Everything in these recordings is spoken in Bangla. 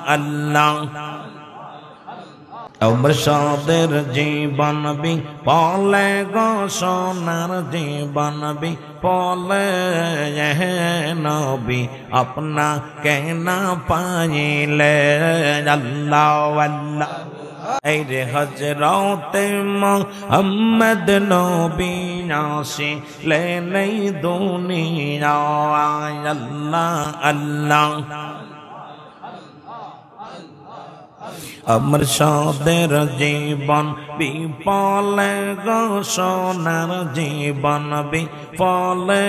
আল্লাহ অমরসাদের জীবন বি পলে গো সোনার জীবন বি পলে নবী আপনা কেনা পাইলে আল্লাহ আল্লাহ এই রে হযরতে মুহাম্মদ নবী আসিলে নেই দুনিয়া আল্লাহ আল্লাহ অমরসাদের জীবন বিপলে গো সোনার জীবন বিপলে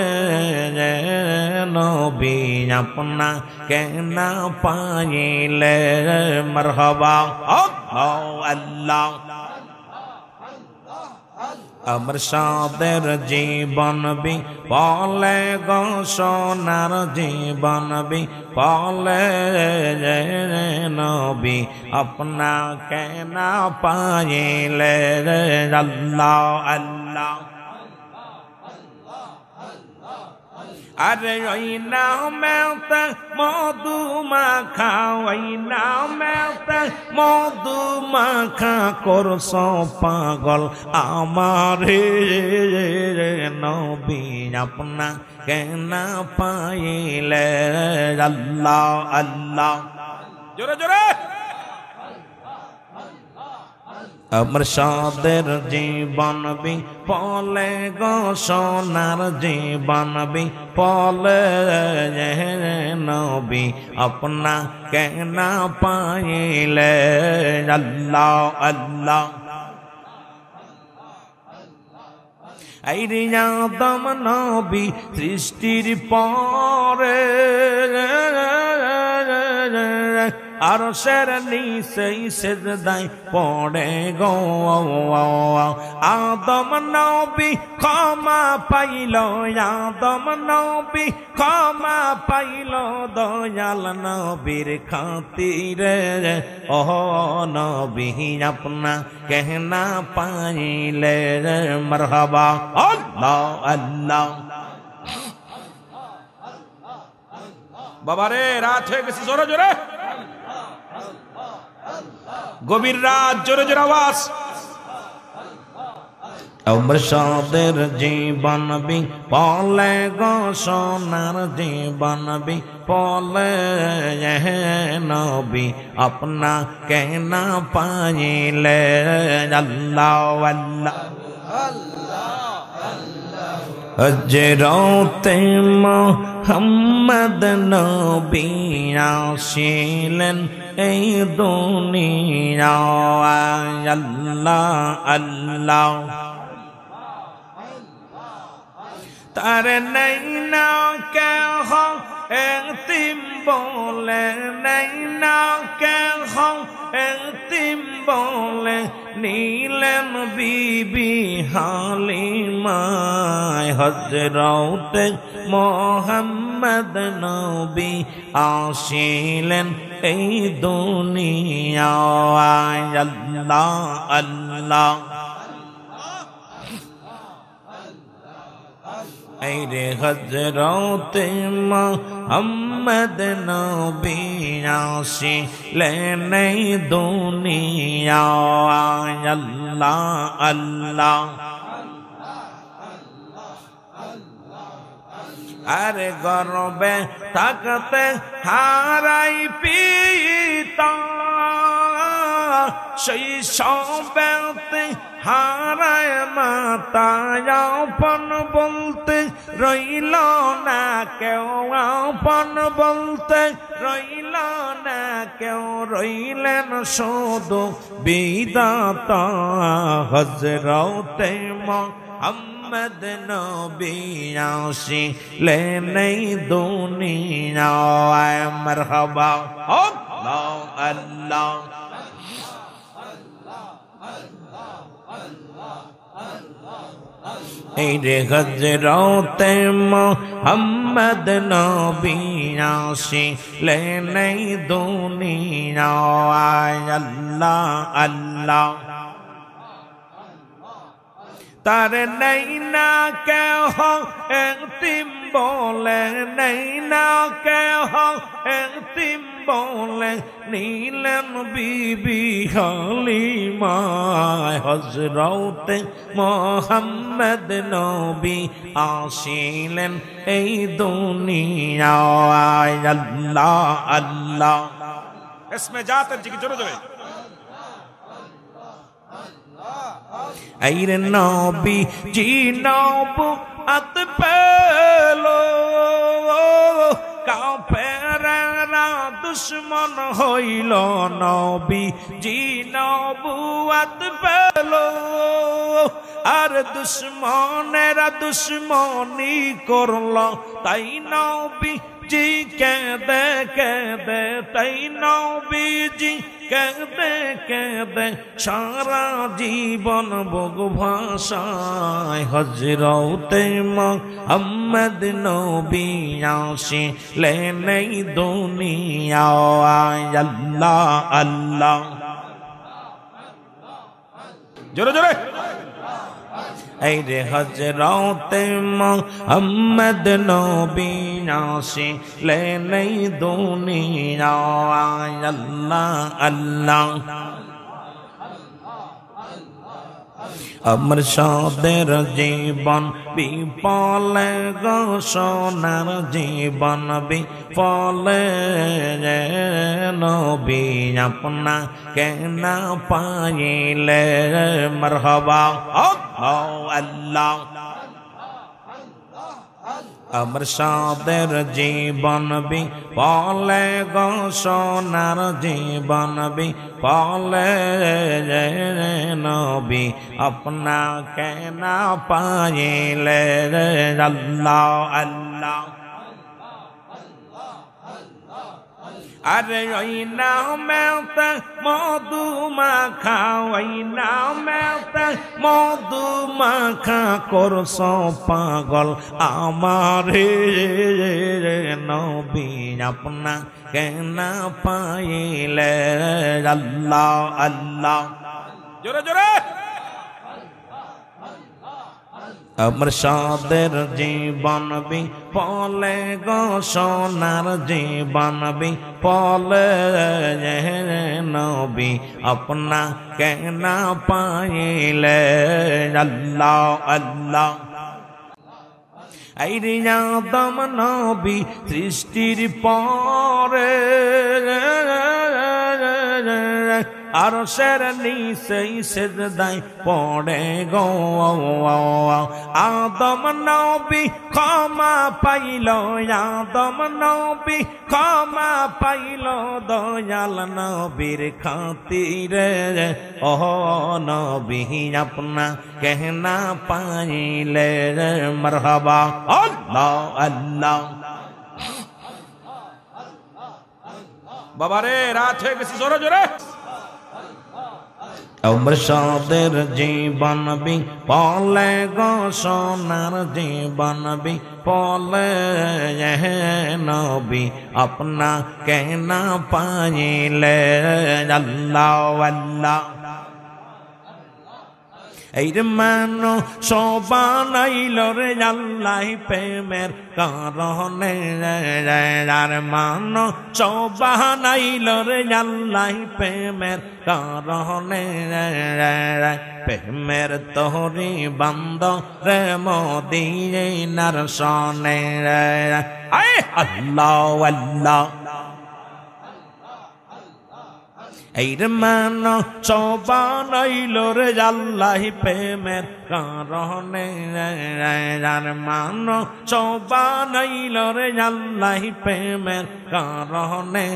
নবী আপনা কেনা পাইলে মারহাবা আল্লাহ অমরসাদের জীবন বিপলে গো সোনার জীবন বিপলে নবী আপনা কেনা পাইলে আল্লাহ আল্লাহ আরে ওই নামেতে মধু মাখা ওই নামেতে মধু মাখা করছ পাগল আমারে নবী আপনা কেনা পাইলে আল্লাহ আল্লাহ জোরে জোরে অমরসাদের জীবন বিপলে গো সোনার জীবন বিপলে নবী আপনা কেনা পাইলে আল্লাহ আল্লাহ আইরে আদম নবী সৃষ্টির পরে আরশের নিচে সিজদায় পড়ে গো আদম নবী ক্ষমা পাইল আদম নবী ক্ষমা পাইল দয়াল নবীর খাতিরে ও নবী আপনা কেনা পাইলে মারহাবা আল্লাহ আল্লাহ বাবারে রাত হয়ে গেছে জোরে জোরে গভীর রাত জোরে জোরে আওয়াজ অমরসাদের জীবন বিপলে গো সোনার জীবন বিপলে নবী আপনা কেনা পাইলে আল্লাহ আল্লাহ হযরতে মুহাম্মদ নবী আসিলেন এই দুনিয়া আল্লাহ আল্লাহ তার নাই না কে হো এতিম বলে নাই না কে হো এতিম বলে নীলেন বিবি হালিমা হযরতে মুহাম্মদ নবী আসিলেন এই দুনিয়া আল্লাহ আল্লাহ এই রে হযরতে মুহাম্মদ নবী আসিলেন এই দুনিয়া আল্লাহ আল্লাহ আরে গর্বে থাকতে হারাই পিতা সেই সবেতে হারায় মাতা আপন বলতে রইল না কেউ আপন বলতে রইল না কেউ রইলেন শুধু বিধাতা হযরতে মুহাম্মদ নবী আসিলেন এই দুনিয়ায় মারহাবা আল্লাহ আল্লাহ এই রে হযরতে মুহাম্মদ নবী আসিলেন এই দুনিয়ায় আল্লাহ আল্লাহ তার নেই না কেহ এতিম বলে, নেই না কেহ এতিম বলে, নিলেন বিবি হালিমা। হযরতে মুহাম্মদ নবী আসিলেন এই দুনিয়ায়। আল্লাহ আল্লাহ ইসমে জাতের জিকির জোরে জোরে। আইরে নবী জি নবুয়ত পেলো, কাফেররা দুশ্মন হইল, নবী জি নবুয়ত পেলো। আর দুশ্মনেরা দুশ্মনী করল, তাই নবী জি কেঁদে কেঁদে, তাই নবীজি কেঁদে কেঁদে সারা জীবন বুক ভাষায়। হযরতে মুহাম্মদ নবী আসিলেন এই দুনিয়ায়। আল্লাহ আল্লাহ জোরে জোরে। এই রে হযরতে মুহাম্মদ নবী আসিলেন এই দুনিয়ায়। আল্লাহ আল্লাহ আমার সাদের জীবন বিফলে গো, সোনার জীবন বিফলে, নবী আপনা কেনা পাইলে। মারহাবা আল্লাহ। আমার সাদের জীবন বিফলে গো, সোনার জীবন বিফলে, নবী আপনা কেনা পাইলে। আল্লাহ আল্লাহ। আরে ওই নামেতে মধু মাখা, ওই নামেতে মধু মাখা করছ পাগল আমারে, নবী আপনা কেনা পাইলে। আল্লাহ আল্লাহ জোরে জোরে। আমার সাদের জীবন বিফলে গো, সোনার জীবন বিফলে, নবী আপনা কেনা পাইলে। আল্লাহ আল্লাহ। এই রে আদম নবী সৃষ্টির পরে, আরশের নিচে সিজদায় পড়ে গো। আদম নবী ক্ষমা পাইল, আদম নবী ক্ষমা পাইল, দয়াল নবীর খাতিরে। ও নবী আপনা কেনা পাইলে। মারহাবা আল্লাহ আল্লাহ। বাবারে রাত হয়ে গেছে, জোরে জোরে। আমার সাদের জীবন বিফলে গো, সোনার জীবন বিফলে, নবী আপনা কেনা পাইলে। আল্লাহ আল্লাহ। এই রে মানো সবানাইল রে আল্লাহ প্রেমের কারণে, আর মানো সবানাইল রে আল্লাহ প্রেমের কারণে, প্রেমের তোহরি বান্দ রে মদিনার সনে। আল্লাহ আল্লাহ। এই রে মানো সবানাইল রে আল্লাহ প্রেমের কারণে, আর মানো সবানাইল রে আল্লাহ প্রেমের কারণে,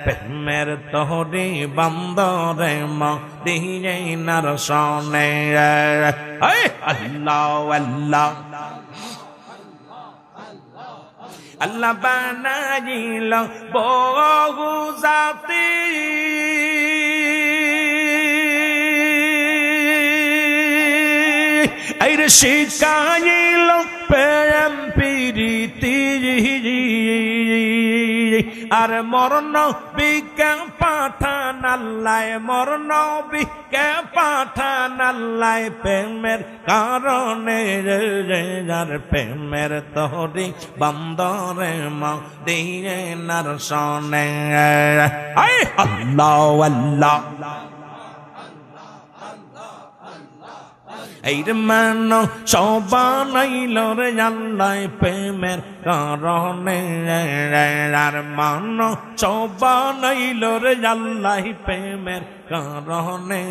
প্রেমের তোহরি বান্দরে মদিনার সনে। আল্লাহ আল্লাহ। আল্লাহ বানাইল বহু জাতি, আইরে শিখাইল প্রেম প্রীতি, আর মোর নবীকে পাঠান আল্লাহ মোর নবীকে পাঠান আল্লাহ প্রেমের কারণে আর প্রেমের তোরি বন্দরে মদিনার সনে আল্লাহ আল্লাহ এই মান সবানাইল রে আল্লাহ প্রেমের কারণে আর মান সবানাইল রে আল্লাহ প্রেমের কারণে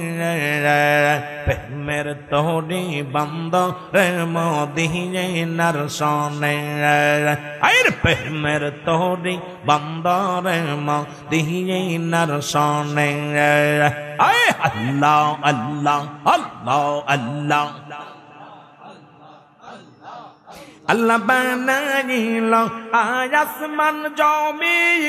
প্রেমের তোরি বন্ধ রে মদিনার সনে আইর প্রেমের তোরি বন্ধ রে মদিনার সনে আয় আল্লাহ আল্লাহ আল্লাহ আল্লাহ আল্লাহ বানাইল আসমান জমিন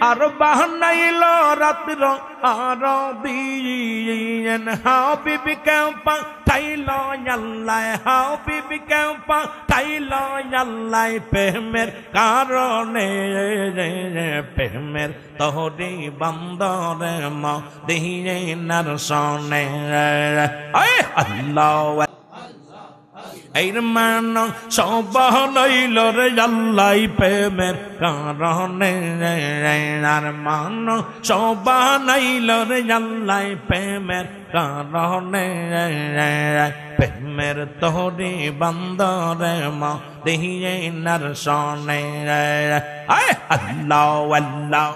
আর বানাইল রাত্র আর দিন হাবিবকে পাঠাইল আল্লাহ হাবিবকে পাঠাইল আল্লাহ প্রেমের কারণে প্রেমের তোরি বন্দরে মদিনার সনে আল্লাহ এই মান সবানাইল রে আল্লাহ প্রেমের কারণে আর মান সবানাইল রে আল্লাহ প্রেমের কারণে প্রেমের তোরি বন্দরে মদিনার সনে আল্লাহ আল্লাহ